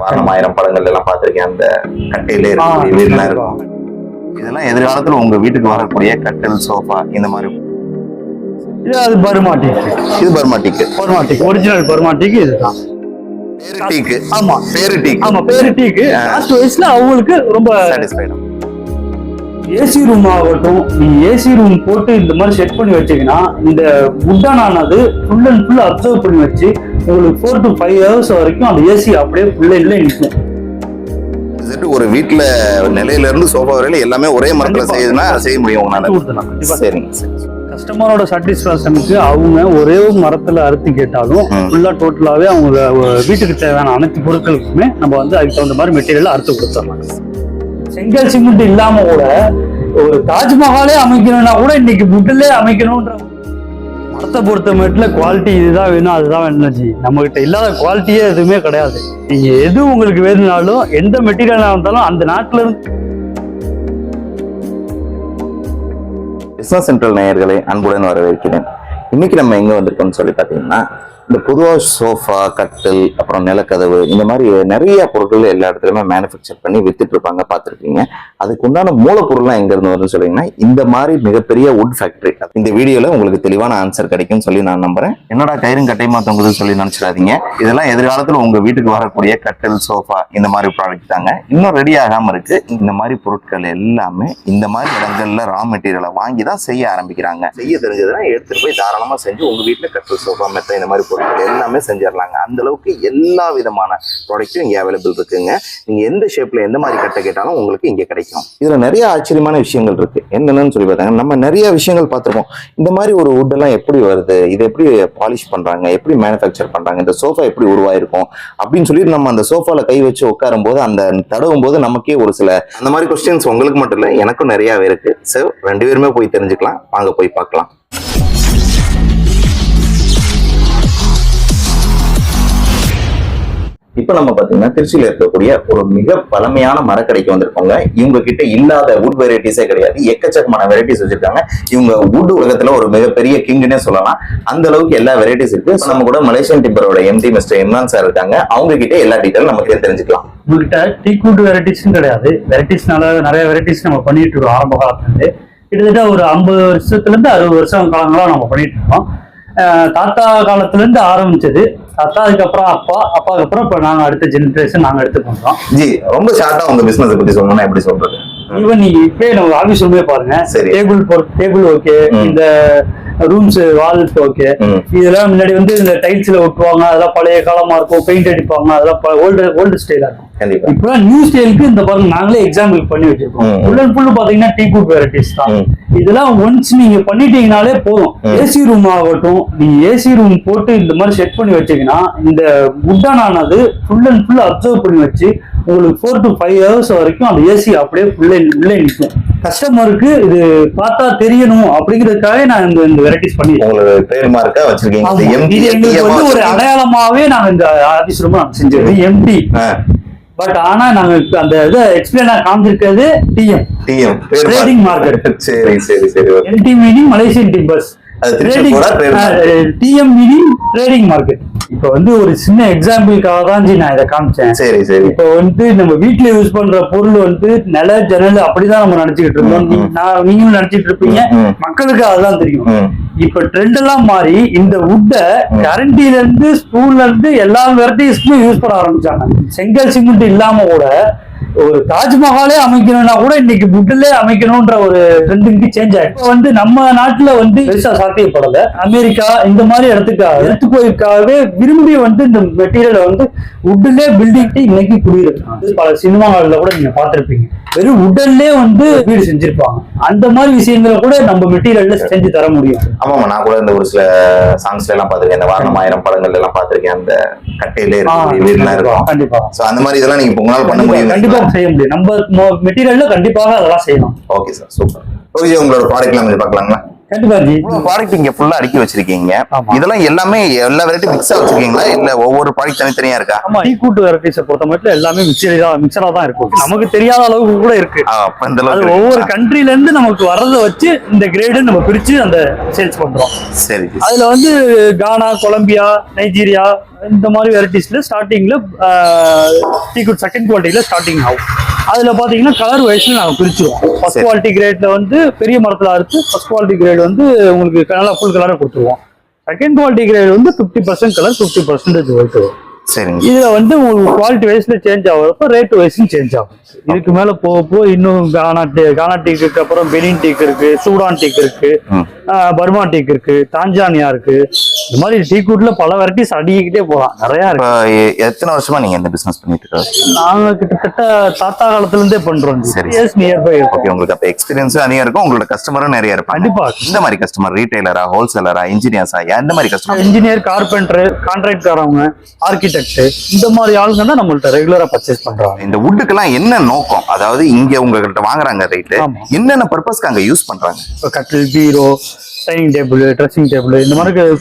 வாரணம் ஆயிரம் படங்கள் எல்லாம் பார்த்திருக்கேன். அந்த கட்டையிலே வீடுலாம் இருக்கும். இதெல்லாம் எதிர்காலத்துல உங்க வீட்டுக்கு வரக்கூடிய கட்டில், சோஃபா இந்த மாதிரி. அது பர்மாட்டிக். இது பர்மாட்டிக் ஒரிஜினல் பர்மாட்டிக் இதுதான். பேரிட்டிக்கு. ஆமா பேரிட்டிக்கு. ஆமா பேரிட்டிக்கு. லாஸ்ட் வயசுல அவங்களுக்கு ரொம்ப சாட்டிஸ்ஃபைடு. ஏசி ரூம் ஆகட்டும், நீ ஏசி ரூம் போட்டு இந்த மாதிரி செட் பண்ணி வச்சீங்கன்னா இந்த வுட்டனானது ஃபுல் அண்ட் ஃபுல் அப்சர்வ் பண்ணி வச்சு உங்களுக்கு 4 to 5 hours வரைக்கும் அந்த ஏசி அப்படியே ஃபுல்ல நிற்கும். ஒரு வீட்டுல நிலையில இருந்து சோஃபா வரையில எல்லாமே ஒரே மரத்துல செய்யுதுன்னா செய்ய முடியும் உங்களால. சரிங்க. கஸ்டமரோட சாட்டிஸ்பாக்சனுக்கு அவங்க ஒரே மரத்துல அறுத்து கேட்டாலும் ஃபுல்லா டோட்டலாவே அவங்க வீட்டுக்கு தேவையான அனைத்து பொருட்களுக்குமே நம்ம வந்து அதுக்கு தகுந்த மாதிரி மெட்டீரியல் அறுத்து கொடுத்துடலாம். செங்கல் சிமெண்ட் இல்லாம கூட ஒரு தாஜ்மஹாலே அமைக்கணும்னா கூட இன்னைக்கு வுட்லே அமைக்கணும்ன்ற மரத்தை பொறுத்த மட்டும் குவாலிட்டி இதுதான் வேணும் அதுதான் வேணும். நம்ம கிட்ட இல்லாத குவாலிட்டியே எதுவுமே கிடையாது. நீங்க எது உங்களுக்கு வேணும்னாலும் எந்த மெட்டீரியலா இருந்தாலும் அந்த நாட்டுல இருந்து. பிசினஸ் சென்ட்ரல் நேயர்களை அன்புடன் வரவேற்கிறேன். இன்னைக்கு நம்ம எங்க வந்திருக்கோம்னு சொல்லி பாத்தீங்கன்னா, இந்த பொதுவாக சோஃபா, கட்டில், அப்புறம் நிலக்கதவு இந்த மாதிரி நிறைய பொருட்கள் எல்லா இடத்துலையுமே மேனுஃபேக்சர் பண்ணி வித்துட்டு இருப்பாங்க, பார்த்துருப்பீங்க. அதுக்கு உண்டான மூலப்பொருள்லாம் எங்க இருந்து வருதுன்னு சொல்லிங்கன்னா, இந்த மாதிரி மிகப்பெரிய வுட் ஃபேக்டரி. இந்த வீடியோல உங்களுக்கு தெளிவான ஆன்சர் கிடைக்கும்னு சொல்லி நான் நம்புறேன். என்னடா கயிறும் கட்டையுமா தொங்குதுன்னு சொல்லி நினைச்சிடாதீங்க. இதெல்லாம் எதிர்காலத்துல உங்க வீட்டுக்கு வரக்கூடிய கட்டில், சோஃபா இந்த மாதிரி ப்ராடக்ட் தாங்க. இன்னும் ரெடி ஆகாம இருக்கு. இந்த மாதிரி பொருட்கள் எல்லாமே இந்த மாதிரி இடங்கள்ல ரா மெட்டீரியலை வாங்கி தான் செய்ய ஆரம்பிக்கிறாங்க. செய்ய தெரிஞ்சதுன்னா எடுத்துட்டு போய் தாராளமா செஞ்சு உங்க வீட்டுல கட்டில், சோஃபா, மெத்த இந்த மாதிரி எல்லாமே செஞ்சிடலாங்க. அந்த அளவுக்கு எல்லா விதமான ப்ராடக்ட்டும் இங்க அவைலபிள் இருக்குங்க. நீங்க எந்த ஷேப்ல எந்த மாதிரி கட்ட கேட்டாலும் உங்களுக்கு இங்க கிடைக்கும். இதுல நிறைய ஆச்சரியமான விஷயங்கள் இருக்கு. என்னன்னு சொல்லி பார்த்தாங்க, நம்ம நிறைய விஷயங்கள் பார்த்திருப்போம். இந்த மாதிரி ஒரு வுட் எல்லாம் எப்படி வருது, இது எப்படி பாலிஷ் பண்றாங்க, எப்படி மேனுஃபேக்சர் பண்றாங்க, இந்த சோஃபா எப்படி உருவாயிருக்கும் அப்படின்னு சொல்லி நம்ம அந்த சோஃபால கை வச்சு உட்காரும் போது, அந்த தடவும் போது நமக்கே ஒரு சில அந்த மாதிரி கொஸ்டின்ஸ் உங்களுக்கு மட்டும் இல்ல, எனக்கும் நிறையவே இருக்கு. சோ 2 பேருமே போய் தெரிஞ்சுக்கலாம். வாங்க போய் பார்க்கலாம். இப்ப நம்ம பாத்தீங்கன்னா திருச்சியில இருக்கக்கூடிய ஒரு மிக பழமையான மரக்கடைக்கு வந்திருக்கோங்க. இவங்க கிட்ட இல்லாத வுட் வெரைட்டிஸே கிடையாது. எக்கச்சக்கமான வெரைட்டிஸ் வச்சிருக்காங்க. இவங்க வுட் உலகத்துல ஒரு மிகப்பெரிய கிங்னே சொல்லலாம். அந்த அளவுக்கு எல்லா வெரைட்டிஸ் இருக்கு. நம்ம கூட மலேசியன் டிம்பரோட எம்டி மிஸ்டர் இம்ரான் சார் இருக்காங்க. அவங்க கிட்ட எல்லா டீட்டெயில் நமக்கு தெரிஞ்சுக்கலாம். உங்ககிட்ட டீக் வுட் வெரைட்டிஸ்ன்னு கிடையாது. வெரைட்டிஸ்னால நிறைய வெரைட்டிஸ் நம்ம பண்ணிட்டு இருக்கோம். ஆரம்ப காலத்துல இருந்து கிட்டத்தட்ட ஒரு 50 வருஷத்துல இருந்து 60 வருஷம் காலங்களா நம்ம பண்ணிட்டு இருக்கோம். தாத்தா காலத்துல இருந்து ஆரம்பிச்சது. தாத்தா அதுக்கப்புறம் அப்பாவுக்கு அப்புறம் இப்ப நாங்க அடுத்த ஜெனரேஷன் நாங்க எடுத்து பண்றோம். ஜி ரொம்ப ஷார்ட்டா உங்க பிசினஸ் பத்தி சொல்லணும்னா எப்படி சொல்றது? ஈவன் நீங்க இப்பயே நம்ம ஆபீஸ் ரூமே பாருங்க. டேபிள் ஓகே, இந்த ரூம்ஸ் வால்ஸ் ஓகே. இதெல்லாம் முன்னாடி வந்து இந்த டைல்ஸ்ல ஒட்டுவாங்க, அதெல்லாம் பழைய காலமா இருக்கும். பெயிண்ட் அடிப்பாங்க, அதெல்லாம் ஓல்டு ஸ்டைலா இருக்கும். இப்ப நியூ ஸ்டைலுக்கு இந்த பாருங்க நாங்களே எக்ஸாம்பிள் பண்ணி வச்சிருக்கோம். ஃபுல் அண்ட் ஃபுல் பாத்தீங்கன்னா டீ குட் வெரைட்டிஸ் தான். இதெல்லாம் ஒன்ஸ் நீங்க பண்ணிட்டீங்கனாலே போதும். ஏசி ரூம் ஆகட்டும், நீங்க ஏசி ரூம் போட்டு இந்த மாதிரி செட் பண்ணி வச்சீங்கன்னா இந்த வுட்டனானது ஃபுல் அண்ட் ஃபுல் அப்சர்வ் பண்ணி வச்சு உங்களுக்கு 4 to 5 hours வரைக்கும் அந்த ஏசி அப்படியே உள்ளே நிற்கும். கஸ்டமருக்கு இது பார்த்தா தெரியணும் அப்படிங்கிறதுக்காக நான் இந்த வெரைட்டிஸ் பண்ணி ஒரு அடையாளமாவே நாங்க இந்த ஆபீஸ் ரூம் செஞ்சது எம்டி. பட் ஆனா நாங்க அந்த இதை எக்ஸ்பிளைனா காமிச்சிருக்கிறது TM trading market. MD meaning Malaysian timbers, TM meaning trading market. இப்ப வந்து ஒரு சின்ன எக்ஸாம்பிளுக்காக தான் நான் இதை காமிச்சேன். சரி சரி. இப்போ வந்து நம்ம வீட்டுல யூஸ் பண்ற பொருள் வந்து நில ஜன்னல் அப்படிதான் நம்ம நினைச்சுக்கிட்டு இருந்தோம். நீங்களும் நினைச்சிட்டு இருப்பீங்க, மக்களுக்கு அதெல்லாம் தெரியும். இப்ப ட்ரெண்ட் எல்லாம் மாறி இந்த வுட்ட கரண்டில இருந்து ஸ்பூன்ல இருந்து எல்லா வெரைட்டிஸ்க்குமே யூஸ் பண்ண ஆரம்பிச்சாங்க. செங்கல் சிமெண்ட் இல்லாம கூட ஒரு தாஜ்மஹாலே அமைக்கணும்னா கூட இன்னைக்கு வுட்லே அமைக்கணும்ன்ற ஒரு ட்ரெண்டிங்க்கு சேஞ்ச் ஆயிடுச்சு. இப்போ வந்து நம்ம நாட்டுல வந்து பெருசா சாத்தியப்படல. அமெரிக்கா இந்த மாதிரி இடத்துக்காகவே விரும்பி வந்து இந்த மெட்டீரியலை வந்து வுட்லே பில்டிங் இன்னைக்கு குடியிருக்காங்க. பல சினிமாக்கள்ல கூட நீங்க பார்த்திருப்பீங்க, வெறும் வுட்லே வந்து வீடு செஞ்சிருப்பாங்க. அந்த மாதிரி விஷயங்களை கூட நம்ம மெட்டீரியல்ல செஞ்சு தர முடியும். ஆமா, நான் கூட இந்த ஒரு சில சாங்ஸ்ல எல்லாம் பாத்திருக்கேன். இந்த வாரணம் ஆயிரம் படங்கள் எல்லாம் பாத்திருக்கேன். அந்த கட்டையிலே வீடுலாம் இருக்கும். கண்டிப்பா அந்த மாதிரி இதெல்லாம் நீங்க உங்களால பண்ண முடியும். கண்டிப்பா செய்ய முடியும். நம்ம மெட்டீரியல்ல கண்டிப்பாக அதெல்லாம் செய்யலாம். Okay sir, super. ஓகே, உங்களோட ப்ராடக்ட்லாம் கொஞ்சம் பார்க்கலாங்களா? கண்டிப்பா ஜி. இவ்வளவு ப்ராடக்ட் இங்க ஃபுல்லா அடுக்கி வச்சிருக்கீங்க. ஆமா. இதெல்லாம் எல்லாமே எல்லா வெரைட்டி மிக்ஸா வச்சிருக்கீங்களா இல்ல ஒவ்வொரு ப்ராடக்ட் தனித்தனியா இருக்கா? ஆமா, டீ கூட்டு வெரைட்டிஸை பொறுத்த மட்டும் எல்லாமே மிக்சரா தான் இருக்கும். நமக்கு தெரியாத அளவுக்கு கூட இருக்கு. அப்ப இந்த அது அளவுக்கு ஒவ்வொரு கண்ட்ரில இருந்து நமக்கு வர்றதை வச்சு இந்த கிரேடு நம்ம பிரிச்சு அந்த சேல்ஸ் பண்றோம். சரி. அதுல வந்து கானா, கொலம்பியா, நைஜீரியா இந்த மாதிரி வெரைட்டிஸ்ல ஸ்டார்டிங்ல டீ குட் செகண்ட் குவாலிட்டியில ஸ்டார்டிங் ஆகும். அதுல பாத்தீங்கன்னா கலர் வைஸ்ல நாங்க பிரிச்சிருவோம். ஃபர்ஸ்ட் குவாலிட்டி கிரேட்ல வந்து பெரிய மரத்துல அறுத்து ஃபர்ஸ்ட் குவாலிட்டி கிரேட் வந்து உங்களுக்கு நல்லா ஃபுல் கலரை கொடுத்துருவோம். செகண்ட் குவாலிட்டி கிரேட் வந்து 50% கலர் 50% ஒயிட் வரும். சரிங்க. இதுல வந்து உங்களுக்கு குவாலிட்டி வைஸ்ல சேஞ்ச் ஆகுறப்ப ரேட் வைஸ்ல சேஞ்ச் ஆகும். இதுக்கு மேல போக இன்னும் கானா டீக்கு அப்புறம் பெனின் டீக் இருக்கு, சூடான் டீக் இருக்கு, பர்மா டீக் இருக்கு, தான்ஜானியா இருக்கு. இந்த மாதிரி டீ கூட்ல பல வெரைட்டிஸ் அடிக்கிட்டே போகலாம், நிறைய இருக்கு. எத்தனை வருஷமா நீங்க இந்த பிசினஸ் பண்ணிட்டு இருக்கீங்க? நாங்க கிட்டத்தட்ட தாத்தா காலத்துல இருந்தே பண்றோம். சரி. நியர்பை. ஓகே, உங்களுக்கு அப்ப எக்ஸ்பீரியன்ஸும் அதிகம் இருக்கும், உங்களோட கஸ்டமரும் நிறைய இருப்பாங்க. கண்டிப்பா. இந்த மாதிரி கஸ்டமர் ரீட்டைலரா, ஹோல்சேலரா, இன்ஜினியர்ஸா, எந்த மாதிரி கஸ்டமர்? இன்ஜினியர், கார்பெண்டர், கான்ட்ராக்ட்காரவங்க, ஆர்கிடெக்ட், இந்த மாதிரி ஆளுங்க தான் நம்மள்ட்ட ரெகுலரா பர்ச்சேஸ் பண்றாங்க. இந்த வுட்டுக்கெல்லாம் என்ன நோக்கம்? அதாவது இங்க உங்ககிட்ட வாங்குறாங்க ரைட்டு, என்னென்ன பர்பஸ்க்கு அங்க யூஸ் பண்றாங்க? கட்டில், பீரோ, டைனிங் டேபிள், ட்ரெஸ்ஸிங் டேபிள், இந்த மாதிரி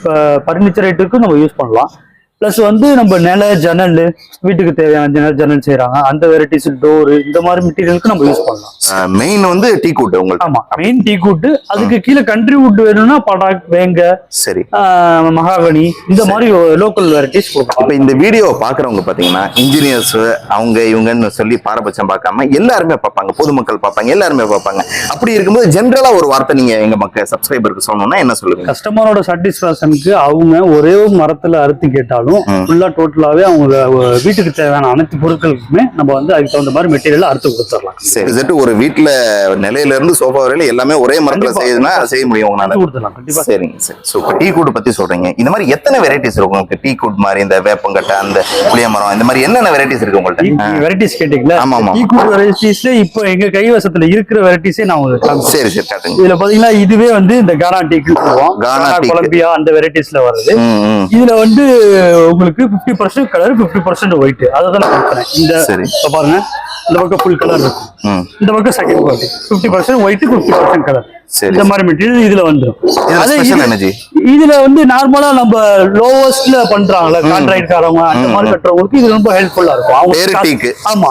பர்னிச்சர் ஐட்டத்துக்கு நம்ம யூஸ் பண்ணலாம். பிளஸ் வந்து நம்ம நில ஜன்னல், வீட்டுக்கு தேவையான ஜன்னல் செய்யறாங்க, அந்த வெரைட்டிஸ் டோர், இந்த மாதிரி மெட்டீரியலுக்கு நம்ம யூஸ் பண்ணலாம். மெயின் வந்து டீ கூட் உங்களுக்கு. ஆமா, மெயின் டீ கூட். அதுக்கு கீழே கண்ட்ரி வுட் வேணும்னா படாக், வேங்க, சரி, மகாகனி, இந்த மாதிரி லோக்கல் வெரைட்டிஸ் கொடுக்கலாம். இப்ப இந்த வீடியோ பாக்குறவங்க பாத்தீங்கன்னா இன்ஜினியர்ஸ் அவங்க இவங்கன்னு சொல்லி பாரபட்சம் பார்க்காம எல்லாருமே பார்ப்பாங்க, பொதுமக்கள் பார்ப்பாங்க, எல்லாருமே பார்ப்பாங்க. அப்படி இருக்கும்போது ஜென்ரலா ஒரு வார்த்தை நீங்க எங்க மக்கள் சப்ஸ்கிரைபருக்கு சொல்லணும்னா என்ன சொல்லுங்க? கஸ்டமரோட சாட்டிஸ்பாக்சனுக்கு அவங்க ஒரே மரத்துல அறுத்து கேட்டாலும் ஃபுல்லா டோட்டலாவே அவங்க வீட்டுக்கு தேவையான அனைத்து பொருட்களுக்குமே நம்ம வந்து அதுக்கு தகுந்த மாதிரி மெட்டீரியல் அறுத்து கொடுத்துடலாம். சரி, ஒரு வீட்டுல நிலையில இருந்து சோஃபா வரையில எல்லாமே ஒரே மரத்துல செய்யுதுன்னா செய்ய முடியும் உங்களால. கண்டிப்பா. சரிங்க சார். ஸோ டீ கூட் பத்தி சொல்றீங்க, இந்த மாதிரி எத்தனை வெரைட்டிஸ் இருக்கும் உங்களுக்கு? டீ கூட் மாதிரி இந்த வேப்பங்கட்டை, அந்த புளிய மரம், இந்த மாதிரி என்னென்ன வெரைட்டிஸ் இருக்கு உங்கள்ட்ட? வெரைட்டிஸ் கேட்டீங்களா? ஆமா ஆமா. டீ கூட் வெரைட்டிஸ்ல இப்போ எங்க கைவசத்துல இருக்கிற வெரைட்டிஸே நான் உங்களுக்கு சரி சரி காட்டுங்க. இதுல பாத்தீங்கன்னா இதுவே வந்து இந்த கானா டீக்கு சொல்லுவோம். கானா, கொலம்பியா அந்த வெரைட்டிஸ்ல வருது. இதுல வந்து உங்களுக்கு 50% கலர் 50% ஒயிட். அதான் நான் கொடுக்குறேன். இந்த பாருங்க, இந்த பக்கம் ஃபுல் கலர் இருக்கும், இந்த பக்கம் செகண்ட் குவாலிட்டி 50% ஒயிட் 50% கலர். இந்த மாதிரி மெட்டீரியல் இதுல வந்துடும். இதுல வந்து நார்மலா நம்ம லோவஸ்ட்ல பண்றாங்கல்ல கான்ட்ராக்ட்காரங்க, அந்த மாதிரி கட்டுறவங்களுக்கு இது ரொம்ப ஹெல்ப்ஃபுல்லா இருக்கும். அவங்க ஆமா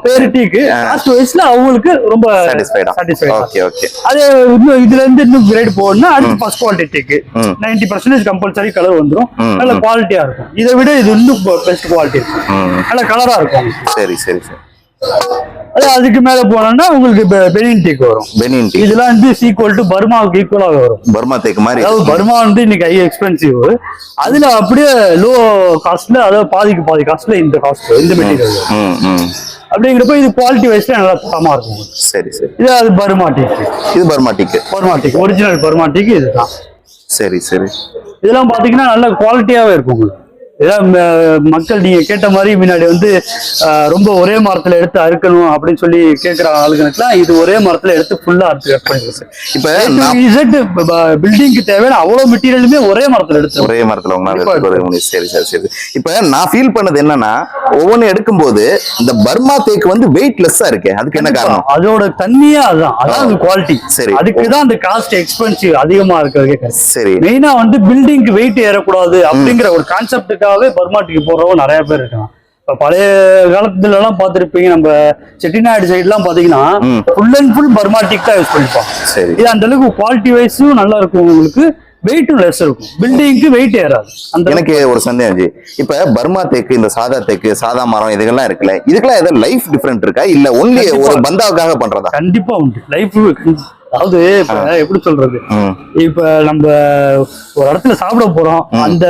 பேரு டீக்கு காஸ்ட் வைஸ்ல அவங்களுக்கு ரொம்ப சாட்டிஸ்ஃபைட். Okay okay. அது இன்னும் இதுல இருந்து இன்னும் கிரேட் போகணும்னா அடுத்து ஃபர்ஸ்ட் குவாலிட்டி டீக்கு 90% கம்பல்சரி கலர் வந்துடும், நல்ல குவாலிட்டியா இருக்கும். இதை விட இது இன்னும் பெஸ்ட் குவாலிட்டி இருக்கும், நல்ல கலரா இருக்கும். சரி சரி சரி. அதுக்கு மேல போனோம்னா உங்களுக்கு பெனின் டீக் வரும். பெனின் டீக் இதெல்லாம் வந்து ஈக்குவல் டு பர்மாவுக்கு ஈக்குவலாக வரும். பர்மா தேக்கு மாதிரி. அதாவது பர்மா வந்து இன்னைக்கு ஹை எக்ஸ்பென்சிவ், அதுல அப்படியே லோ காஸ்ட்ல, அதாவது பாதிக்கு பாதி காஸ்ட்ல இந்த காஸ்ட் இந்த மெட்டீரியல். அப்படிங்கிறப்ப இது குவாலிட்டி வைஸ்ல நல்லா தரமா இருக்கும். சரி சரி. இது அது பர்மா டீக். இது பர்மா டீக் ஒரிஜினல் பர்மா டீக் இதுதான். சரி சரி. இதெல்லாம் பாத்தீங்கன்னா நல்ல குவாலிட்டியாவே இருக்கும் உங்களுக்கு. இதான் மக்கள் நீங்க கேட்ட மாதிரி முன்னாடி வந்து ரொம்ப ஒரே மரத்துல எடுத்து அறுக்கணும் அப்படின்னு சொல்லி கேட்கிற ஆளுங்களுக்குலாம் இது ஒரே மரத்துல எடுத்து ஃபுல்லா அறுத்து கட் பண்ணிடுது. இப்ப பில்டிங்க்கு தேவையான அவ்வளவு மெட்டீரியலுமே ஒரே மரத்துல எடுத்து ஒரே மரத்துல. சரி சரி சரி. இப்ப நான் ஃபீல் பண்ணது என்னன்னா, ஒவ்வொன்னு எடுக்கும் போது இந்த பர்மா தேக்கு வந்து வெயிட் லெஸ்ஸா இருக்கு. அதுக்கு என்ன காரணம்? அதோட தன்மையே அதான் குவாலிட்டி. சரி, அதுக்குதான் அந்த காஸ்ட் எக்ஸ்பென்சிவ் அதிகமா இருக்கு. சரி, மெயினா வந்து பில்டிங்க்கு வெயிட் ஏறக்கூடாது அப்படிங்கிற ஒரு கான்செப்டுக்கு பர்மாட்டிக்கு போறவங்க நிறைய பேர் இருக்காங்க. பழைய காலத்துல எல்லாம் பாத்துருப்பீங்க, நம்ம செட்டிநாடு சைடு எல்லாம் பாத்தீங்கன்னா ஃபுல் அண்ட் ஃபுல் பர்மாட்டிக் தான் யூஸ் பண்ணிப்பாங்க. இது அந்த அளவுக்கு குவாலிட்டி வைஸும் நல்லா இருக்கும், உங்களுக்கு வெயிட்டும் லெஸ் இருக்கும், பில்டிங்க்கு வெயிட் ஏறாது. எனக்கு ஒரு சந்தேகம், இப்ப பர்மா தேக்கு, இந்த சாதா தேக்கு, சாதா மரம், இதுக்கெல்லாம் இருக்குல்ல, இதுக்கெல்லாம் ஏதாவது லைஃப் டிஃபரெண்ட் இருக்கா இல்ல ஒன்லி ஒரு பந்தாவுக்காக பண்றதா? கண்டிப்பா உண்டு லைஃப். அதாவது எப்படி சொல்றது, இப்ப நம்ம ஒரு இடத்துல சாப்பிட போறோம், அந்த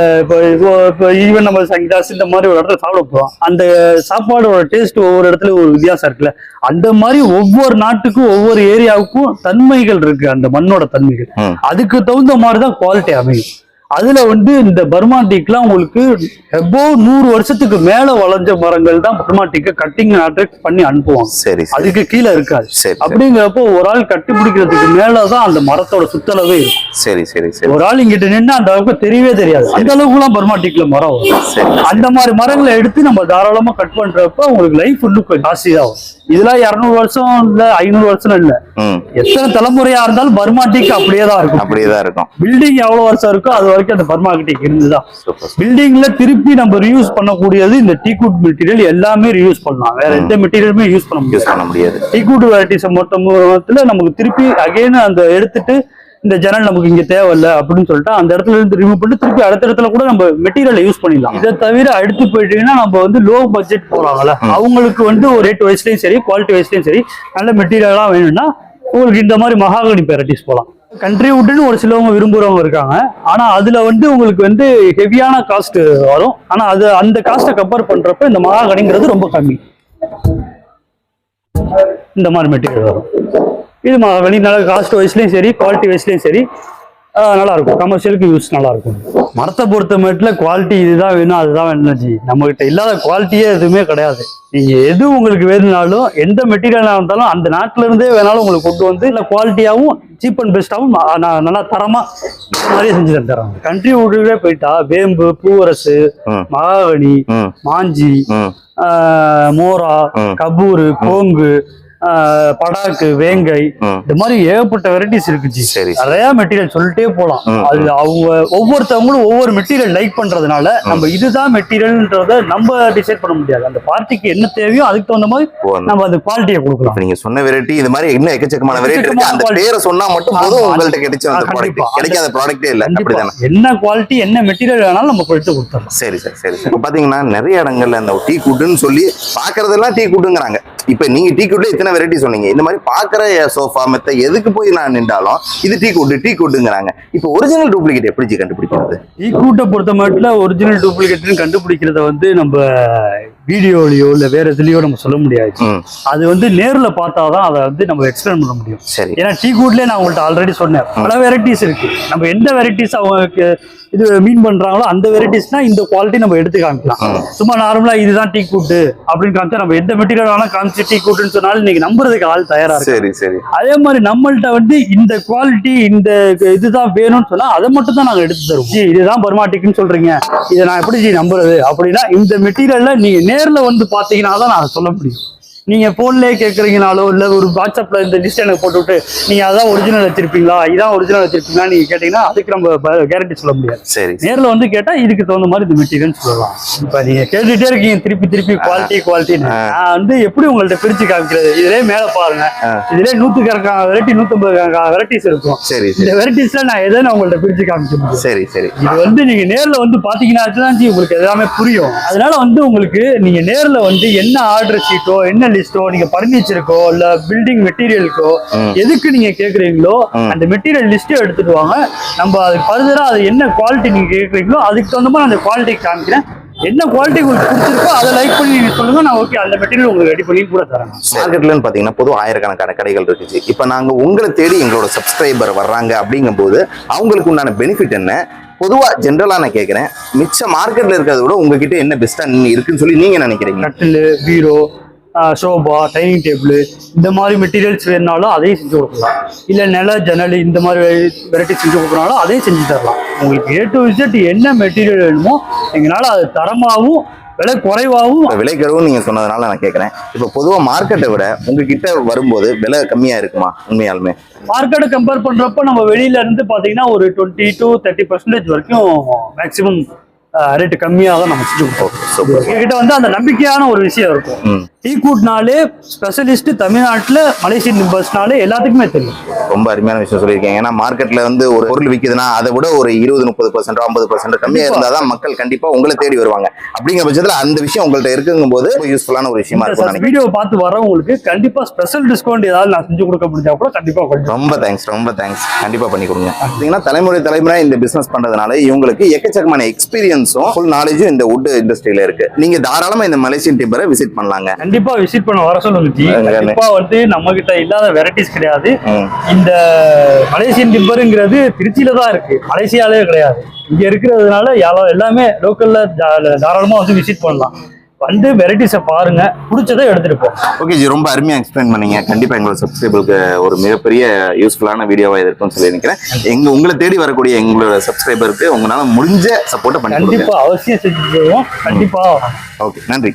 ஈவன் நம்ம சங்கிதாஸ் இந்த மாதிரி ஒரு இடத்துல சாப்பிட போறோம், அந்த சாப்பாடோட டேஸ்ட் ஒவ்வொரு இடத்துல ஒரு வித்தியாசம் இருக்குல்ல, அந்த மாதிரி ஒவ்வொரு நாட்டுக்கும் ஒவ்வொரு ஏரியாவுக்கும் தன்மைகள் இருக்கு, அந்த மண்ணோட தன்மைகள். அதுக்கு தகுந்த மாதிரிதான் குவாலிட்டி அமையும். அதுல வந்து இந்த பர்மா டீக்லாம் உங்களுக்கு எபோவ் 100 வருஷத்துக்கு மேல வளைஞ்ச மரங்கள் தான் பர்மா டீக்கை கட்டிங் பண்ணி அனுப்புவாங்க. சரி அதுக்கு கீழே இருக்காது. சரி அப்படிங்கிறப்போ ஒரு ஆள் கட்டி பிடிக்கிறதுக்கு மேலதான் அந்த மரத்தோட சுத்தளவே இருக்கும். சரி சரி சரி. ஒரு ஆள் இங்கிட்ட நின்று அந்த அளவுக்கு தெரியவே தெரியாது. அந்த அளவுக்கு எல்லாம் பர்மா டீக்ல மரம் வரும். அந்த மாதிரி மரங்களை எடுத்து நம்ம தாராளமா கட் பண்றப்ப உங்களுக்கு லைஃப் இன்னும் கொஞ்சம் ஜாஸ்தி தான் வரும். இதெல்லாம் 200 வருஷம் இல்ல 500 வருஷம் இல்ல, எத்தனை தலைமுறையா இருந்தாலும் பர்மா டீக் அப்படியேதான் இருக்கும். அப்படியேதான் இருக்கும். பில்டிங் எவ்வளவு வருஷம் இருக்கோ அது வரைக்கும் அந்த பர்மா டீக் இருந்துதான். பில்டிங்ல திருப்பி நம்ம ரீயூஸ் பண்ணக்கூடியது இந்த டீக்வுட் மெட்டீரியல் எல்லாமே ரீயூஸ் பண்ணலாம். வேற எந்த மெட்டீரியலுமே யூஸ் பண்ண முடியாது. டீக்வுட் வெரைட்டிஸ் மொத்தத்துல நமக்கு திருப்பி அகைன் அந்த எடுத்துட்டு இந்த ஜன்னல் நமக்கு இங்க தேவையில்ல அப்படின்னு சொல்லிட்டு அந்த இடத்துல இருந்து ரிமூவ் பண்ணிட்டு திருப்பி அடுத்த இடத்துல கூட நம்ம மெட்டீரியலை யூஸ் பண்ணிடலாம். இதை தவிர அடுத்து போயிட்டீங்கன்னா நம்ம வந்து லோ பட்ஜெட் போறாங்கல்ல, அவங்களுக்கு வந்து ஒரு ரேட் வைஸ்லயும் சரி குவாலிட்டி வைஸ்லயும் சரி நல்ல மெட்டீரியலா வேணும்னா உங்களுக்கு இந்த மாதிரி மகாகனி வெரைட்டிஸ் போகலாம். கண்ட்ரி வுட்னு ஒரு சிலவங்க விரும்புறவங்க இருக்காங்க. ஆனா அதுல வந்து உங்களுக்கு வந்து ஹெவியான காஸ்ட் வரும். ஆனா அது அந்த காஸ்ட்டை கம்பேர் பண்றப்ப இந்த மகாகனிங்கிறது ரொம்ப கம்மி. இந்த மாதிரி மெட்டீரியல் வரும். இது மகாகனி நல்ல காஸ்ட் வைஸ்லயும் சரி குவாலிட்டி வைஸ்லயும் சரி நல்லா இருக்கும். கமர்ஷியலுக்கு யூஸ் நல்லா இருக்கும். மரத்தை பொறுத்த மட்டும் குவாலிட்டி இதுதான் வேணும் அதுதான் வேணும் ஜி, நம்ம கிட்ட இல்லாத குவாலிட்டியே எதுவுமே கிடையாது. நீங்க எது உங்களுக்கு வேணும்னாலும் எந்த மெட்டீரியலா இருந்தாலும் அந்த நாட்டுல இருந்தே வேணாலும் உங்களுக்கு கொண்டு வந்து இல்ல குவாலிட்டியாவும் சீப் அண்ட் பெஸ்டாவும் நல்லா தரமா நிறைய செஞ்சு தந்துடுறாங்க. கண்ட்ரி வுட்லயே போயிட்டா வேம்பு, பூவரசு, மகாகனி, மாஞ்சி, மோரா, கபூரு, கோங்கு, படாக்கு, வேங்கை, இந்த மாதிரி ஏகப்பட்ட வெரைட்டிஸ் இருக்குச்சு. நிறைய மெட்டீரியல் சொல்லிட்டே போலாம். அது அவங்க ஒவ்வொருத்தவங்களும் ஒவ்வொரு மெட்டீரியல் லைக் பண்றதுனால நம்ம இதுதான் மெட்டீரியல்ன்றத நம்ம டிசைட் பண்ண முடியாது. அந்த பார்ட்டிக்கு என்ன தேவையோ அதுக்கு தகுந்த மாதிரி நம்ம அந்த குவாலிட்டியை கொடுக்கலாம். நீங்க சொன்ன வெரைட்டி இது மாதிரி இன்னும் எக்கச்சக்கமான வெரைட்டி இருக்கு. அந்த பேரை சொன்னா மட்டும் போதும் உங்கள்ட்ட கிடைச்ச அந்த ப்ராடக்ட் கிடைக்காத ப்ராடக்ட்டே இல்ல. அப்படிதானே? என்ன குவாலிட்டி என்ன மெட்டீரியல் வேணாலும் நம்ம கொடுத்து கொடுத்துறோம். சரி சார் சரி சார். பாத்தீங்கன்னா நிறைய இடங்கள்ல அந்த டீ குட்னு சொல்லி பாக்குறதெல்லாம் டீ குட்டுங்கிறாங்க. இப்ப நீங்க டீ குட்ல இத்தனை வெரைட்டி சொன்னீங்க. இந்த மாதிரி பாக்குற சோஃபா மெத்த எதுக்கு போய் நான் நின்றாலும் இது டீ குட்டுங்கிறாங்க. இப்போ ஒரிஜினல் டூப்ளிகேட் எப்படி கண்டுபிடிக்கிறது? டீ குட்டை பொறுத்த மட்டும் ஒரிஜினல் டூப்ளிகேட்னு கண்டுபிடிக்கிறத வந்து நம்ம வீடியோலயோ இல்ல வேற எதுலயோ நம்ம சொல்ல முடியாது. அது வந்து நேர்ல பார்த்தாதான் அதை வந்து நம்ம எக்ஸ்பிளைன் பண்ண முடியும். சரி. ஏன்னா டீ குட்லயே நான் உங்கள்ட்ட ஆல்ரெடி சொன்னேன் பல வெரைட்டிஸ் இருக்கு. நம்ம எந்த வெரைட்டிஸ் அவங்களுக்கு இது மீன் பண்றாங்களோ அந்த வெரைட்டிஸ்னா இந்த குவாலிட்டி நம்ம எடுத்து காமிக்கலாம். சும்மா நார்மலா இதுதான் டீ கூட்டு அப்படின்னு காமிச்சா நம்ம எந்த மெட்டீரியல் வேணா காமிச்சு டீ கூட்டுன்னு சொன்னாலும் நீங்க நம்புறதுக்கு ஆள் தயாரா இருக்கு. சரி சரி. அதே மாதிரி நம்மள்ட்ட வந்து இந்த குவாலிட்டி இந்த இதுதான் வேணும்னு சொன்னா அதை மட்டும் தான் நாங்க எடுத்து தருவோம். இதுதான் பர்மா டீக்குன்னு சொல்றீங்க, இதை நான் எப்படி நம்புறது அப்படின்னா இந்த மெட்டீரியல்ல நீங்க நேர்ல வந்து பாத்தீங்கன்னா தான் நான் சொல்ல முடியும். நீங்க போன்லயே கேட்கறீங்கனாலோ இல்ல ஒரு வாட்ஸ்அப்ல இந்த லிஸ்ட் எனக்கு போட்டு விட்டு நீங்க அதான் ஒரிஜினல் வச்சிருப்பீங்களா இதான் ஒரிஜினல் வச்சிருப்பீங்களா நீங்க கேட்டீங்கன்னா அதுக்கு நம்ம கேரண்டி சொல்ல முடியாது. சரி. நேர்ல வந்து கேட்டா இதுக்கு தகுந்த மாதிரி இந்த மெட்டீரியல் சொல்லலாம். இப்ப நீங்க கேட்டுட்டே இருக்கீங்க திருப்பி குவாலிட்டி நான் வந்து எப்படி உங்கள்ட்ட பிரிச்சு காமிக்கிறது? இதுலயே மேல பாருங்க, இதுலயே 100 வெரைட்டி 150 வெரைட்டிஸ் இருக்கும். சரி. இந்த வெரைட்டிஸ்ல நான் எதை உங்கள்ட்ட பிரிச்சு காமிக்க முடியும்? சரி சரி. இது வந்து நீங்க நேர்ல வந்து பாத்தீங்கன்னா உங்களுக்கு எல்லாமே புரியும். அதனால வந்து உங்களுக்கு நீங்க நேர்ல வந்து என்ன ஆர்டர் ஷீட்டோ என்ன லிஸ்டோ நீங்க பர்னிச்சருக்கோ இல்ல பில்டிங் மெட்டீரியலுக்கோ எதுக்கு நீங்க கேக்குறீங்களோ அந்த மெட்டீரியல் லிஸ்ட் எடுத்துட்டு வாங்க. நம்ம அதுக்கு ஃபர்தரா அது என்ன குவாலிட்டி நீங்க கேக்குறீங்களோ அதுக்கு தகுந்த மாதிரி அந்த குவாலிட்டி காமிக்கிறேன். என்ன குவாலிட்டி உங்களுக்கு பிடிச்சிருக்கோ அதை லைக் பண்ணி நீங்க சொல்லுங்க, நான் ஓகே அந்த மெட்டீரியல் உங்களுக்கு ரெடி பண்ணி கூட தரேன். மார்க்கெட்லன்னு பாத்தீங்கன்னா பொதுவாக ஆயிரக்கணக்கான கடைகள் இருக்குது. இப்ப நாங்க உங்களை தேடி எங்களோட சப்ஸ்கிரைபர் வர்றாங்க அப்படிங்கும் போது அவங்களுக்கு உண்டான பெனிஃபிட் என்ன? பொதுவா ஜென்ரலா நான் கேட்கிறேன், மிச்ச மார்க்கெட்ல இருக்கிறத விட உங்ககிட்ட என்ன பெஸ்டா இருக்குன்னு சொல்லி நீங்க நினைக்கிறீங்க? கட்டில், பீரோ, சோபா, டைனிங் டேபிள் இந்த மாதிரி மெட்டீரியல்ஸ் வேணுனாலும் அதையும் செஞ்சு கொடுக்கலாம். இல்லை நில ஜன்னல் இந்த மாதிரி வெரைட்டி செஞ்சு கொடுக்குறாலும் அதையும் செஞ்சு தரலாம். உங்களுக்கு A to Z என்ன மெட்டீரியல் வேணுமோ எங்களால் அது தரமாகவும் விலை குறைவாகவும் விலை குறைவும் நீங்க சொன்னதுனால நான் கேட்கறேன். இப்போ பொதுவாக மார்க்கெட்டை விட உங்ககிட்ட வரும்போது விலை கம்மியா இருக்குமா? உண்மையாலுமே மார்க்கெட்டை கம்பேர் பண்றப்ப நம்ம வெளியில இருந்து பாத்தீங்கன்னா ஒரு 20 to 30% வரைக்கும் மேக்சிமம் ரேட்டு கம்மியாக தான் நம்ம செஞ்சு கொடுப்போம். எங்ககிட்ட வந்து அந்த நம்பிக்கையான ஒரு விஷயம் இருக்கும். டீ கூட்னாலே ஸ்பெஷலிஸ்ட் தமிழ்நாட்டுல மலேசியன் நிம்பர்ஸ்னாலே எல்லாத்துக்குமே தெரியும். ரொம்ப அருமையான விஷயம் சொல்லியிருக்கீங்க. ஏன்னா மார்க்கெட்ல வந்து ஒரு பொருள் விற்குதுன்னா அதை விட ஒரு 20-30% 50% கம்மியா இருந்தாதான் மக்கள் கண்டிப்பா உங்களை தேடி வருவாங்க. அப்படிங்கிற பட்சத்துல அந்த விஷயம் உங்கள்ட்ட இருக்குங்கும் போது யூஸ்ஃபுல்லான ஒரு விஷயமா இருக்கும். வீடியோ பார்த்து வரவங்களுக்கு கண்டிப்பா ஸ்பெஷல் டிஸ்கவுண்ட் ஏதாவது நான் செஞ்சு கொடுக்க முடிஞ்சா கூட கண்டிப்பா ரொம்ப தேங்க்ஸ் கண்டிப்பா பண்ணி கொடுங்க. பார்த்தீங்கன்னா தலைமுறை இந்த பிசினஸ் பண்றதுனால இவங்களுக்கு எக்கச்சக்கமான எக்ஸ்பீரியன்ஸும் ஃபுல் நாலேஜும் இந்த வுட் இண்டஸ்ட்ரியில இருக்கு. நீங்க தாராளமா இந்த மலேசியன் டிம்பரை விசிட் பண்ணலாங்க. கண்டிப்பா விசிட் பண்ண வர சொல்லுங்க ஜி. கண்டிப்பா வந்து நம்ம கிட்ட இல்லாத வெரைட்டிஸ் கிடையாது. இந்த மலேசியன் டிம்பருங்கிறது திருச்சியில தான் இருக்கு, மலேசியாலே கிடையாது. இங்க இருக்கிறதுனால எல்லாமே லோக்கல்ல தாராளமா வந்து விசிட் பண்ணலாம். வந்து வெரைட்டிஸை பாருங்க, பிடிச்சதை எடுத்துட்டு போ. ஓகே ஜி, ரொம்ப அருமையா எக்ஸ்பிளைன் பண்ணீங்க. கண்டிப்பா எங்களோட சப்ஸ்கிரைபருக்கு ஒரு மிகப்பெரிய யூஸ்ஃபுல்லான வீடியோவா இருக்கும்னு சொல்லி நினைக்கிறேன். உங்களை தேடி வரக்கூடிய எங்களோட சப்ஸ்கிரைபருக்கு உங்களால முடிஞ்ச சப்போர்ட்டை பண்ணி கண்டிப்பா அவசியம் செஞ்சு போவோம். கண்டிப்பா. ஓகே, நன்றி.